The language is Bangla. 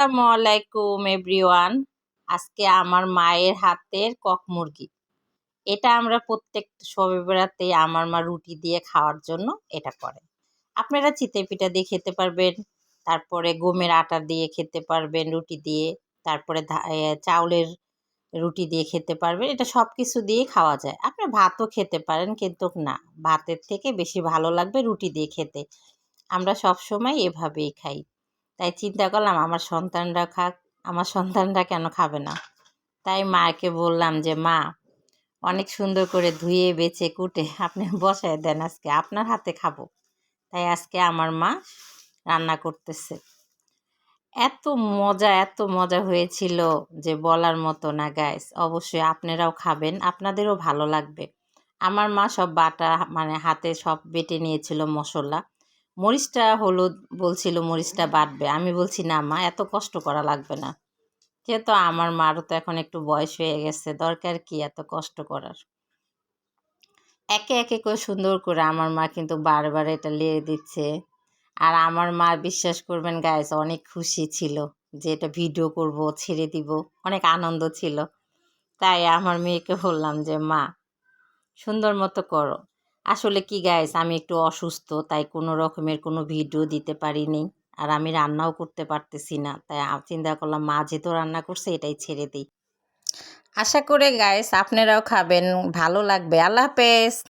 আসসালামু আলাইকুম এভরিওয়ান। আজকে আমার মায়ের হাতের কক মুরগি। এটা আমরা প্রত্যেক শবে বেড়াতে আমার মা রুটি দিয়ে খাওয়ার জন্য এটা করে। আপনারা চিতই পিঠা দিয়ে খেতে পারবেন, তারপরে গমের আটা দিয়ে খেতে পারবেন রুটি দিয়ে, তারপরে চাউলের রুটি দিয়ে খেতে পারবেন। এটা সব কিছু দিয়ে খাওয়া যায়। আপনি ভাতও খেতে পারেন, কিন্তু না, ভাতের থেকে বেশি ভালো লাগবে রুটি দিয়ে খেতে। আমরা সব সময় এভাবেই খাই। তাই চিন্তা করলাম আমার সন্তানরা খাক, আমার সন্তানরা কেন খাবে না। তাই মাকে বললাম যে মা, অনেক সুন্দর করে ধুয়ে বেছে কুটে আপনি বসায় দেন, আজকে আপনার হাতে খাবো। তাই আজকে আমার মা রান্না করতেছে। এত মজা হয়েছিল যে বলার মতো না গাইস। অবশ্যই আপনারাও খাবেন, আপনাদেরও ভালো লাগবে। আমার মা সব বাটা মানে হাতে সব বেটে নিয়েছিল মশলা। মরিচটা হলুদ বলছিল মরিচটা বাটবে, আমি বলছি না মা, এত কষ্ট করা লাগবে না। যেহেতু আমার মারও তো এখন একটু বয়স হয়ে গেছে, দরকার কি এত কষ্ট করার। একে একে করে সুন্দর করে আমার মা কিন্তু বারবার এটা লেড়ে দিচ্ছে। আর আমার মা, বিশ্বাস করবেন গাইস, অনেক খুশি ছিল যে এটা ভিডিও করব, ছেড়ে দিব, অনেক আনন্দ ছিল। তাই আমার মেয়েকে বললাম যে মা, সুন্দর মতো করো। আসলে কি গাইস, আমি একটু অসুস্থ, তাই কোনো রকমের কোনো ভিডিও দিতে পারিনি। আর আমি রান্নাও করতে পারতেছি না, তাই চিন্তা করলাম মা যেহেতু রান্না করছে এটাই ছেড়ে দিই। আশা করে গাইস আপনারাও খাবেন, ভালো লাগবে। আল্লাহ হাফেজ।